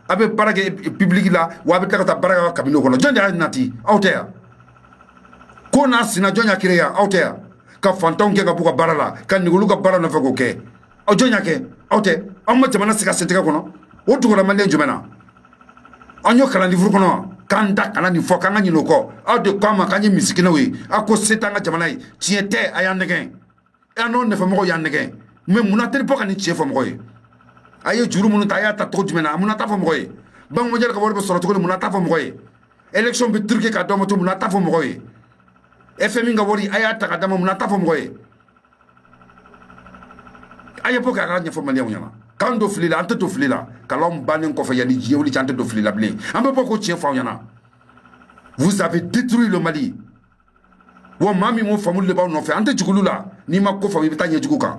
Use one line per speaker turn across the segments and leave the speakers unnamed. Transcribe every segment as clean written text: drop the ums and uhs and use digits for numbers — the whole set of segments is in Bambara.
abe barake public la wa be takata baraka kabino kono jonja nati autea ko na sina jonya kireya autea ka fantaw ke ka buka barala ka nigulu ka barala fa ko ke o jonya ke aute amma jamana sika senteka kono o tugola malen jumena anyo kala livre kono kanda kana ni fo kanga nyino ko ade kwama kanyi misikina we ako setanga jamana yi tiete ayandegen eno ne fa mo yandegen me munateri poka ni tie fo mo yi aye juru munu ta ya ta to jumena munata fo mo yi bang mo jel ka worbe soro to ko munata fo mo yi election bi turke ka do mo to munata fo mo yi FMI nga wori aya ta ka dama munata fo mo yi aye poka ka nya fo mali nyama quand do flila ante do flila kalom banen ko fa yani jiewli chante do flila blé ambe poko tien fa yana vous avez détruit le Mali wo mami mo famul le ba no fe ante jugulula ni ma ko fa bi tanye juguka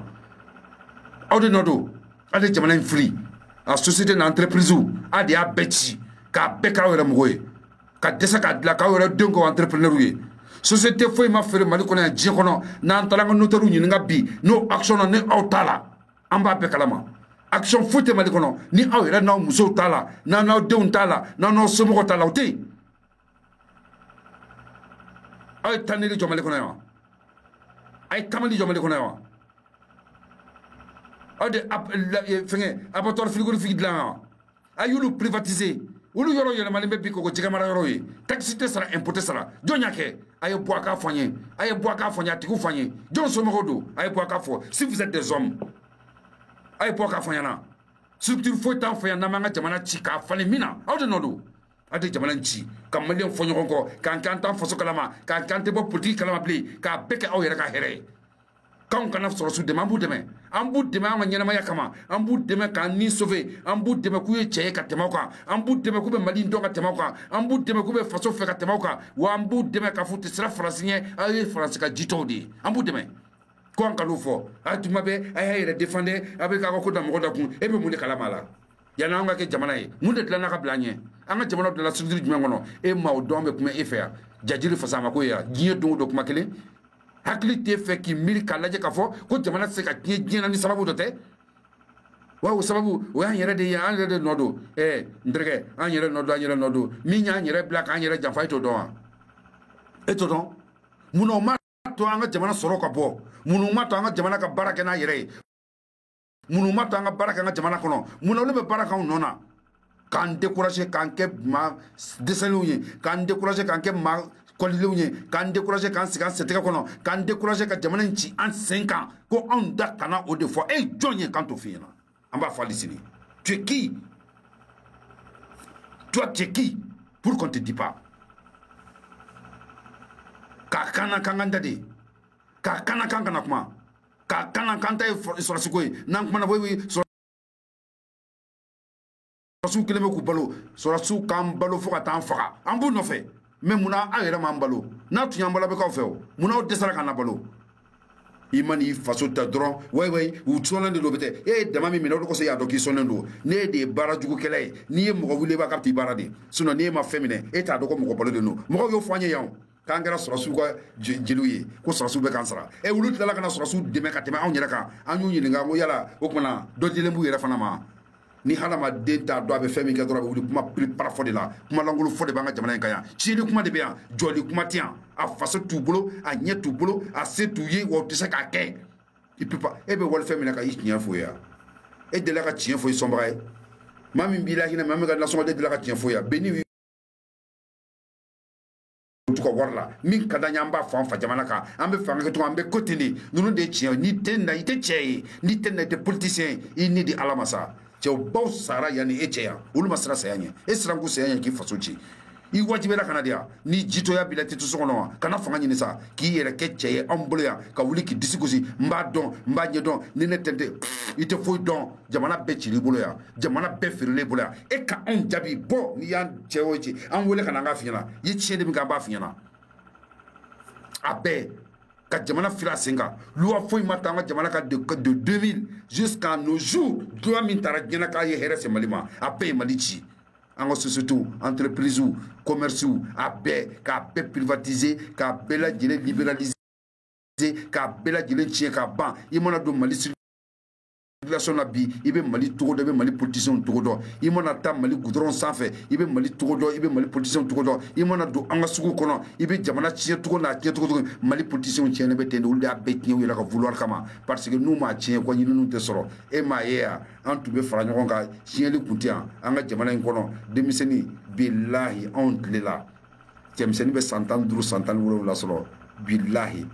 awde nodo ade jamana free a société na entreprise ade a beti ka beka wera moye ka desa ka la ka wera dengo entrepreneur ye société foi ma fere Mali ko na ji kono na antala notaru ni nga bi no action ne outala amba bekalama action foute Mali kono ni awira na muso tala na na deun tala na no somo tala uti ay taneli jomali kono ya ay kamali jomali kono ya ade fenge abator frigori figidla ayulu privatiser ulu yoro yele Mali be biko ko jigamara yoro yi taxi te sara importer sara jonya ke ay boaka fonye atiku fonye jon somo godo ay boaka fo si vous êtes des hommes ay poka fanyana structure foi tan fanyana manga jamana ci ka fane mina awde nodo ade jamana ci kam malen fonyo ko kan kan tan foso kalama kan kan te bo politique kalama bli ka beke aw yere ka here kan kan soro su de mambu de me ambu de me amanya ma yakama ambu de me kan ni sauver ambu de me ku ye cheye ka temauka ambu de me ku be mali ndonga temauka ambu de me ku be faso fe ka temauka wa ambu de me ka futi sra francien ay france ka jitodi ambu de me kon kalu fo atuma be ay hayre defender abe ka ko da mo da kun e be mun kala mala yana nga ke jamana yi mun de tla na ka blanye anga jamana de la structure du ngono e ma o dombe kuma e fe jajiri fa sama ko ya giye do kuma kele hakli te fe ki mil kala je ka fo ko jamana se ka giye na ni sababu do te wa sababu o ya yere de ya de nodo ndrege an yere nodo mi nya yere black an yere jamfa to do e to don muno ma to anga jamana soro ka bo munu ma to anga jamana ka baraka na yere munu ma to anga baraka na jamana kono munu le be baraka nona kan décourager kan ke ma desaluye kan décourager kan ke ma koliluye kan décourager kan sikan seteka kono kan décourager ka jamana nci en 5 ans ko on da kana o de fois e jonye kan to fina amba falisini tu es qui toi tu es qui pour qu'on te dise pas kakana kanganda de kakana kangana kuma kakana kanta sura sikoi nan kuma na boy sura kileme ku balo sura su kan balo fo ka tan faga ambu no fe mais muna ayera man balo na tu nyambala be ka fe o muna o desara kana balo imani faso ta dron way u tsonan de lobete dama mi mino ko se ya do ki sonendo ne de barajugo kele ni mo ko wule ba kapti barade suno ne ma femine ta do ko mo ko balo de no mo yo fanye yaw kangara surasu ko jeluye ko surasu be kansara wulu tala kana surasu de me katema on yera ka anyu nyilinga ngo yala o kuma do dilembu yera fana ma ni halama de ta do be femi ka do be wulu kuma prépare fo de la kuma langolo fo de banga jamana kaya chili kuma de be ya joli kuma tian a faso tu bolo a nye tu bolo a se tu ye wo tisa ka ke il peut pas be wol femi na ka yinya fo ya de la ka tien fo sombra mami bilahi na mami ga naso de la ka tien fo ya beni ko warla min kada nyamba fa jamana ka ambe fa ngeto ambe kotini nunu de chien ni tenda ite cheye ni tenda de politicien ni di alamasa che bo sara yani echeya ulu masra sayanye esrangu sayanye ki fasochi i wajibela kana dia ni jito ya bilati to sono kana fanga ni sa ki yere kecheye ambulya ka wuli ki disikusi mbadon mbanye don ni netende ite foi don jamana be chiri bolo ya jamana be firile bolo ya e ka on jabi bo ni yan chewochi an wole kana nga fina yi chede mi ka ba fina abe ka jamana fila senga loi foi matanga jamana ka de 2000 jusqu'à nos jours doit min tara jena ka ye here se malima abe malichi en surtout entreprise ou commerce ou abe ka be privatiser ka bela jele libéraliser ka bela jele chien ka ban imona do mali population na bi ibe mali togo do mali politicien togo do imona ta mali goudron sanfɛ ibe mali togo do ibe mali politicien togo do imona do anga sugu kono ibe jamana tiɲɛ togo na tiɲɛ togo mali politicien tiɲɛ be tende ul da be tiɲɛ wala ka vouloir kama parce que nous ma tiɲɛ ko ɲinu te sɔrɔ e ma ye ya an tun be fara ɲɔgɔn kan tiɲɛli kuntiya an ka jamana in kɔnɔ denmisɛnni billahi an tile la cɛmisɛnni bɛ san 15 san 17 sɔrɔ billahi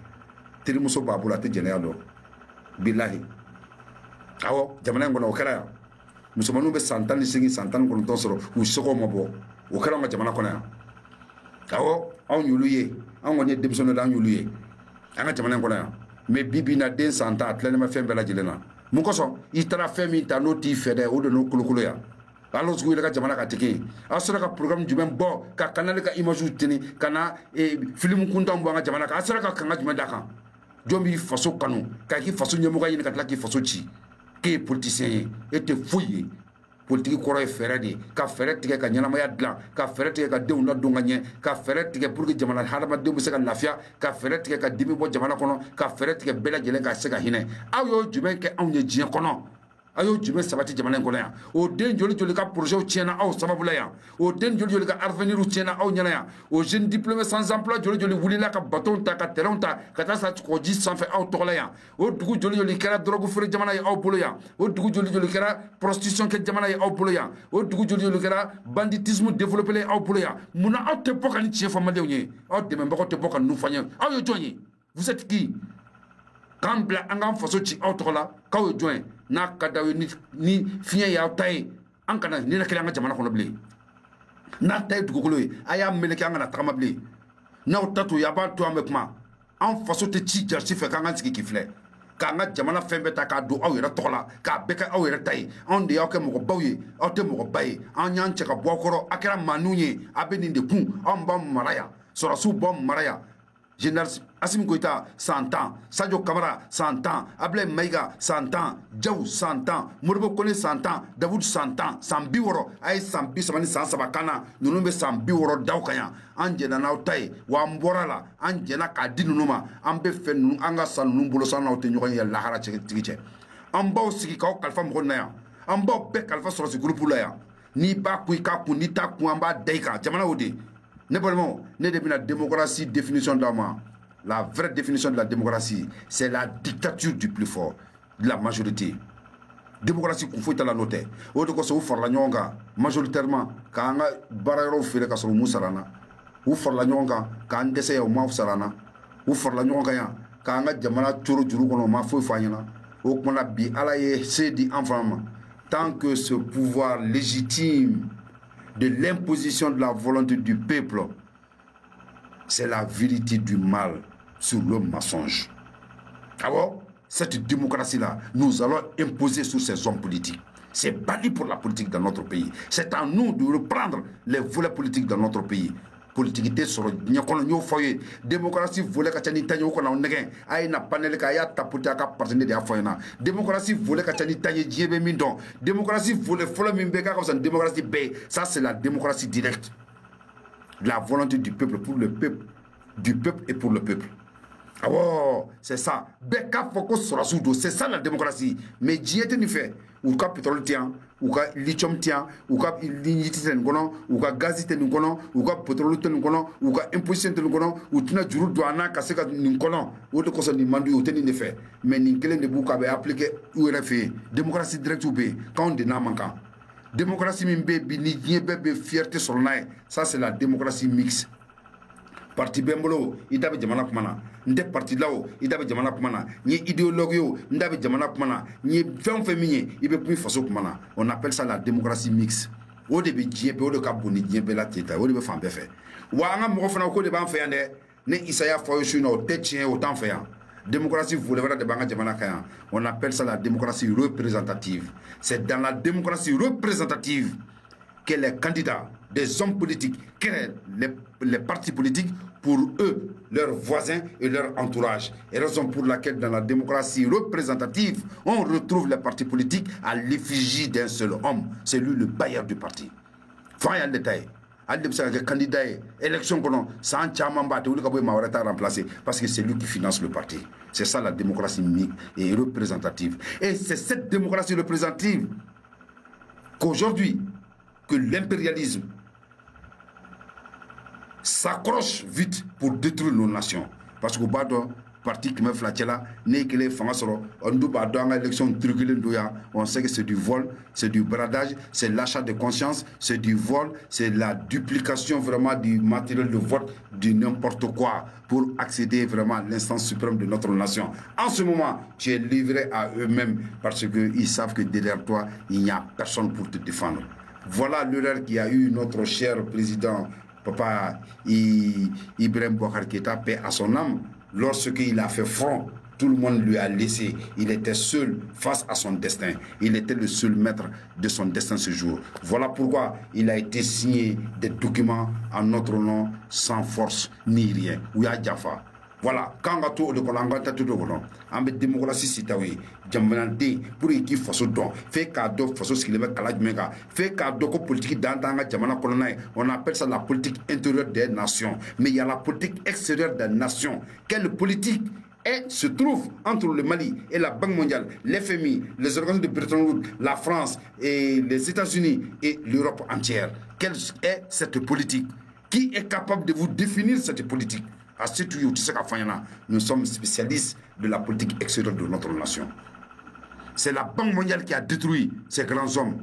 terimuso b'a bolo a tɛ jɛnɛya dɔn billahi awɔ jamana in kɔnɔ o kɛra yan musomanninw bɛ san 18 san 19 sɔrɔ u sɔgɔ ma bɔ o kɛra an ka jamana kɔnɔ yan awɔ anw y'olu ye anw kɔni ye denmisɛnninw an y'olu ye an ka jamana in kɔnɔ yan mais bi bi in na den san 10 a tilalen bɛ fɛn bɛɛ lajɛlen na mun kosɔn i taara fɛn min ta n'o t'i fɛ dɛ o de n'o kolokolo yan alors sugu yɛrɛ ka jamana ka tigi aw sera ka programme jumɛn bɔ ka kanale ka image teni ka na film kuntan bɔ an ka jamana kan a sera ka kanga jumɛn d'a kan jɔn b'i faso kanu ka k'i faso ɲɛmɔgɔ ɲini ka tila k'i faso ci k'e politicien ye e tɛ foyi ye politique kɔrɔ ye fɛɛrɛ de ka fɛɛrɛ tigɛ ka ɲɛnamaya dilan ka fɛɛrɛ tigɛ ka denw ladon ka ɲɛ ka fɛɛrɛ tigɛ pour que jamana hadamadenw bɛ se ka lafiya ka fɛɛrɛ tigɛ ka dimi bɔ jamana kɔnɔ ka fɛɛrɛ tigɛ bɛɛ lajɛlen ka se ka hinɛ aw y'o jumɛn kɛ anw ye diɲɛ kɔnɔ a y'o jumɛn sabati jamana in kɔnɔ yan o den joli joli ka projet tiɲɛna aw sababu la yan o den joli joli ka avenir tiɲɛna aw ɲɛna yan o jeune diplômé sans emploi joli joli wulila ka bateau ta ka terrain ta ka taa sa kɔji sanfɛ aw tɔgɔ la yan o dugu joli joli kɛra drogue feere jamana ye aw bolo yan o dugu joli joli kɛra prostitution kɛ jamana ye aw bolo yan o dugu joli joli kɛra banditisme développé aw bolo yan munna aw tɛ bɔ ka ni tiɲɛ fɔ maliyɛnw ye aw dɛmɛbagaw tɛ bɔ ka ninnu fɔ an ye aw ye jɔn ye vous êtes qui k'an bila an k'an faso ci aw tɔgɔ la k'aw ye jɔn ye n'a ka d'aw ye ni fiɲɛ y'aw ta ye an kana nɛnɛ kelen an ka jamana kɔnɔ bilen n'a ta ye dugukolo ye a y'a meleke an kana tagama bilen n'aw ta to ye a b'a to an bɛ kuma an faso tɛ ci jarisi fɛ k'an ka sigi k'i filɛ k'an ka jamana fɛn bɛɛ ta k'a don aw yɛrɛ tɔgɔ la k'a bɛɛ kɛ aw yɛrɛ ta ye anw de y'aw kɛ mɔgɔbaw ye aw tɛ mɔgɔba ye an y'an cɛ ka bɔ aw kɔrɔ a kɛra maaninw ye a bɛ nin de kun anw b'aw mara yan sɔrɔsiw b'aw mara yan général Assimi Goïta 100 ans, Sadio Kamara 100 ans, Ablaye Maïga 100 ans, Diaw 100 ans, Modibo Kone 100 ans, Daoud 100 ans, Sambi Woro, Aye Sambi Samani Sansabakana, nous nous Sambi Woro Daukaya, Anjena Nautaï, Wamborala, Anjena Kadi Numa, Ambe Fen, Anga San Numbolosan Nautenyoya Lahara Tchiche. Ambao Sikao Kalfa Mronaya, Ambao Bek Kalfa sur ce groupe là, ni Bakuika, ni Takuamba Deika, Jamana Odi. N'importe la démocratie, définition d'Ama. La vraie définition de la démocratie, c'est la dictature du plus fort, de la majorité. Démocratie, il faut la noter. Autre chose, vous faites la nyonga, majoritairement, quand on barre au fil de la Moussalana, vous faites la nyonga, quand on essaie au Maf Salana, vous faites la nyonga, quand on a Jamana Turu Juru, on m'a fait Fayana, au Konabi, Alaye, c'est dit enfant. Tant que ce pouvoir légitime de l'imposition de la volonté du peuple, c'est la vérité du mal sur le mensonge. Alors, cette démocratie-là, nous allons imposer sur ces hommes politiques. C'est banni pour la politique dans notre pays. C'est à nous de reprendre les volets politiques dans notre pays. Politique sur le foyer. Démocratie voulait que tu aies un nègre. Aïe na panel ka ya taputé ka partenaire de afoyna. Démocratie voulait que tu aies djebe mindon. Démocratie voulait follow mimbeka comme ça démocratie B. Ça c'est la démocratie directe. La volonté du peuple pour le peuple, du peuple et pour le peuple. Ah oh, c'est ça. Beka focus sur la soudo, c'est ça la démocratie. Mais diété ni fait. Ou ka pétrole tient, ou ka lithium tient, ou ka lignite ten kono, ou ka gaz ten kono, ou ka pétrole ten kono, ou ka imposition ten kono, ou tuna juru douana kaseka nin kono. Ou de koso ni mandu ou ten ni fait. Mais nin kelen de bouka be appliquer ou fait. Démocratie directe ou be quand on déna manquant. Démocratie mimbe bi ni be fierté sur nae. Ça c'est la démocratie mixte. Parti bembolo itabe jamana kumana nde parti lao itabe jamana kumana ni idéologue yo ndabe jamana kumana ni fem minye ibe pui faso kumana. On appelle ça la démocratie mixte. O de be djebe o de ka boni djebe la teta o de be fambe fe wa nga mo fana ko de ban fe yande ne Isaya foyo shu no tetien autant fe yan. Démocratie vous voulez de banga jamana kaya. On appelle ça la démocratie représentative. C'est dans la démocratie représentative que les candidats, des hommes politiques, créent les partis politiques pour eux, leurs voisins et leur entourage. Et raison pour laquelle dans la démocratie représentative, on retrouve les partis politiques à l'effigie d'un seul homme. C'est lui le bailleur du parti. Faut y aller détail. hali de bɛ se ka kɛ candidat ye élection kɔnɔ san caman b'a tɛ wuli ka bɔ yen maa wɛrɛ t'a remplacer parce que c'est lui qui finance le parti. C'est ça la démocratie et représentative. Et c'est cette démocratie représentative qu'aujourd'hui que l'impérialisme s'accroche vite pour détruire nos nations. Parce qu'au bas d'un parti qui me flatela, on sait que c'est du vol, c'est du bradage, c'est l'achat de conscience, c'est du vol, c'est la duplication vraiment du matériel de vote, du n'importe quoi, pour accéder vraiment à l'instance suprême de notre nation. En ce moment, tu es livré à eux-mêmes parce qu'ils savent que derrière toi, il n'y a personne pour te défendre. Voilà l'erreur qui a eu notre cher président, Papa Ibrahim Boubacar Keïta, paix à son âme. Lorsqu'il a fait front, tout le monde lui a laissé. Il était seul face à son destin. Il était le seul maître de son destin ce jour. Voilà pourquoi il a été signé des documents en notre nom, sans force ni rien. Ouya Jaffa. Voilà, quand on a tout le monde, on a démocratie citoyenne, jambanante pour qui faso don, fait cadeau faso ce qu'il veut kalajmenga, fait cadeau politique d'antanga jamana colonel, on appelle ça la politique intérieure des nations, mais il y a la politique extérieure des nations. Quelle politique se trouve entre le Mali et la Banque mondiale, l'FMI, les organismes de Bretton Woods, la France et les États-Unis et l'Europe entière? Quelle est cette politique? Qui est capable de vous définir cette politique? Nous sommes spécialistes de la politique extérieure de notre nation. C'est la Banque mondiale qui a détruit ces grands hommes,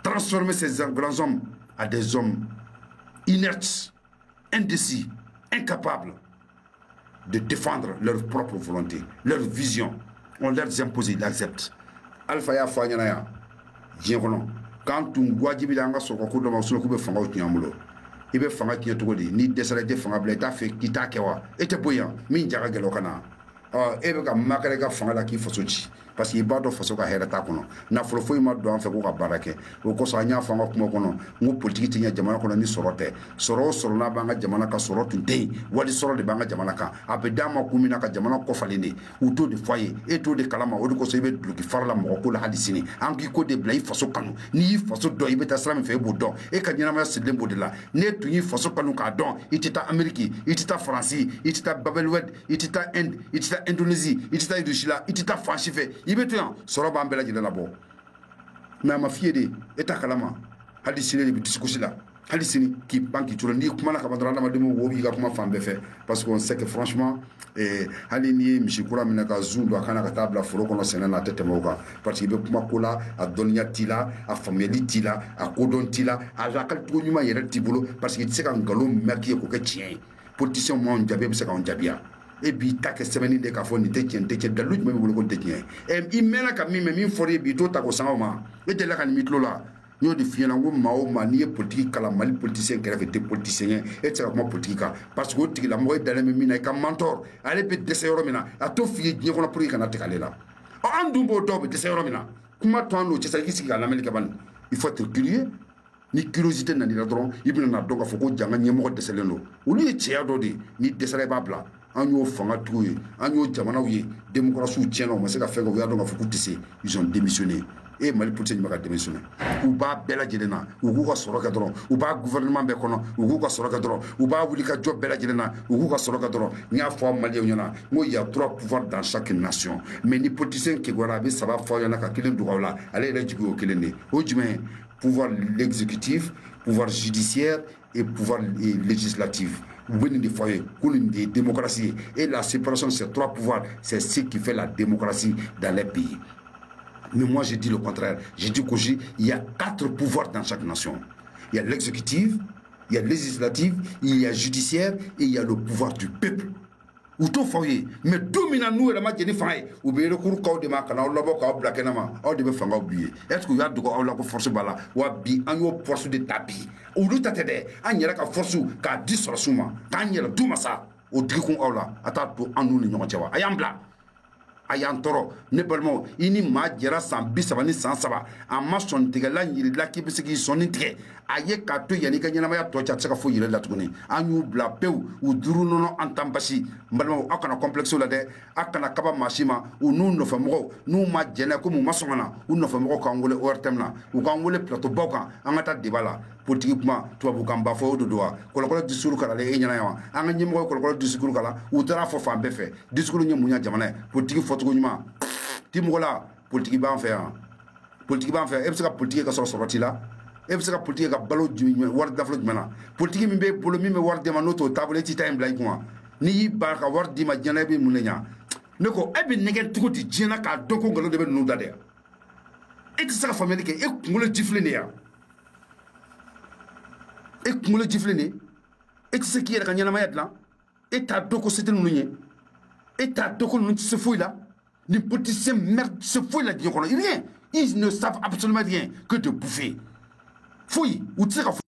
transformé ces grands hommes à des hommes inertes, indécis, incapables de défendre leur propre volonté, leur vision. On leur impose, ils l'acceptent. Alpha ya Fanyanaya, quand on voit que il be fanga kiɲɛ cogo di ni dɛsɛra i tɛ fanga bila i t'a fɛ k'i t'a kɛ wa e tɛ bɔ yan min jaga gɛlɛn o ka na e bɛ ka makara i ka fanga la k'i faso ci parce que i b'a dɔn faso ka hɛrɛ t'a kɔnɔ nafolo foyi ma don an fɛ k'o ka baara kɛ o kosɔn an y'a fɔ an ka kuma kɔnɔ n ko politiki tɛ ɲɛ jamana kɔnɔ ni sɔrɔ tɛ sɔrɔ o sɔrɔ n'a b'an ka jamana kan sɔrɔ tun tɛ yen wali sɔrɔ de b'an ka jamana kan a bɛ d'an ma kun min na ka jamana kɔfalen de u t'o de fɔ a ye e t'o de kalama o de kosɔn i bɛ duloki fara la mɔgɔ ko la hali sini an k'i ko de bila i faso kanu n'i y'i faso dɔn i bɛ taa sira min fɛ i b'o dɔn e ka ɲɛnamaya sirilen b'o de la n'e tun y'i faso kanu k'a dɔn i tɛ taa Amérique i tɛ taa Faransi i tɛ taa Babelwed i tɛ taa Inde i tɛ taa Indonésie i tɛ taa Irusila i tɛ taa fan si fɛ i bɛ to yan sɔrɔ b'an bɛɛ lajɛlen labɔ mais a ma f'i ye de e t'a kalama hali sini de bɛ dusukasi la hali sini k'i pan k'i turu n'i kumana ka ban dɔrɔn adamadenw wo b'i ka kuma fan bɛɛ fɛ parce qu'on sait que franchement hali n'i ye misi kura minɛ ka zun don a kan na ka taa bila foro kɔnɔ sɛnɛ na a tɛ tɛmɛ o kan parce que i bɛ kuma ko la a dɔnniya t'i la a faamuyali t'i la a kodɔn t'i la a lakalicogo ɲuman yɛrɛ t'i bolo parce que i tɛ se ka nkalon mɛn k'i ye k'o kɛ tiɲɛ ye politicien m'anw jaabi e bɛ se k'anw jaabiya e b'i ta kɛ sɛbɛnni de k'a fɔ nin tɛ tiɲɛ nin tɛ tiɲɛ dalu jumɛn b'i bolo ko nin tɛ tiɲɛ i mɛnna ka min mɛn min fɔra e b'i t'o ta k'o sanga o ma e delila ka nin min tulo la n y'o de f'i ɲɛna n ko maa o maa n'i ye politiki kalan Mali politicien kɛrɛfɛ tɛ politicien ye e tɛ se ka kuma politiki kan parce que o tigilamɔgɔ e dalen bɛ min na i ka mentor ale bɛ dɛsɛ yɔrɔ min na a t'o f'i ye diɲɛ kɔnɔ pour que i kana tigɛ ale la an dun b'o dɔw bɛ dɛsɛ yɔrɔ min na kuma to an n'o cɛ sa i k'i sigi k'a lamɛnni kɛ bani il faut être curieux ni curiosité nana i la dɔrɔn i bɛna na dɔn k'a fɔ ko janga ɲɛmɔgɔ dɛsɛlen don olu ye cɛya dɔ de ye ni dɛsɛra i b'a bila an y'o fanga tigiw ye an y'o jamanaw ye démocratie tiɲɛna u ma se ka fɛn kɛ u y'a dɔn k'a fɔ k'u tɛ se ils ont démissionné e Mali politicien bɛ ka démissionné u b'a bɛɛ lajɛlen na u k'u ka sɔrɔ kɛ dɔrɔn u b'a gouvernement bɛɛ kɔnɔ u k'u ka sɔrɔ kɛ dɔrɔn u b'a wuli ka jɔ bɛɛ lajɛlen na u k'u ka sɔrɔ kɛ dɔrɔn n y'a fɔ Maliens ɲɛna n ko il y a 3 pouvoirs dans chaque nation mais ni politicien kegora a bɛ 3 fɔ ɲɛna ka 1 dogo aw la ale yɛrɛ jigi y'o 1 de o jumɛn pouvoir l'exécutif pouvoir judiciaire et pouvoir législatif de démocratie et la séparation de ces 3 pouvoirs, c'est ce qui fait la démocratie dans les pays. Mais moi je dis le contraire, je dis qu'aujourd'hui il y a 4 pouvoirs dans chaque nation. Il y a l'exécutif, il y a le législatif, il y a le judiciaire et il y a le pouvoir du peuple. Ou tout foyer, mais dominant nous et la majorité faille, ou bien le cours de ma canal, la boca au black enama, ou de me faire oublier. Est-ce que vous avez de quoi la force bala, ou à bi, en haut force de tapis, ou l'autre tête, en y'a qu'à force ou qu'à 10 sur la souma, quand y'a tout massa, au dricon ou là, à ta pour en nous l'ignorant, ayam bla. Ayan toro ne balmo ini ma jera san bisabani san saba amma son tigala nyiri la ki bisigi soni tige aye ka to yani ka nyama ya to cha tsaka fo yire la tuguni anyu bla pew u duru nono antambashi balmo akana complexe la de akana kaba mashima u nu no famo nu ma jena ko mu masongana u no famo ka ngole ortemna u ka ngole plateau boka angata dibala politique kuma tubabu kan ba fo do doa kolokolo discours kala le nyana yawa anga nyimo kolokolo discours kala utara fo fa mbefe discours nyamunya jamana politique foto nyuma ti mogola politique ba en faire politique ba en faire e bse ka politique ka soroti la e bse ka politique ka balo war daflo jumana politique mi be bolo mi me war de manoto table ti time blay kuma ni ba ka war di ma jana be munenya ne ko e bi nege tugo di jena ka doko ngalo de be nu dade e ti sa famille ke e ngolo jifle ne ya e ngolo jifle ne e ti se ki ka nyana mayat la e ta doko c'était nu nye e ta doko nu se fouille là les politiciens merde se fouillent la rien ils ne savent absolument rien que de bouffer fouille ou tu sais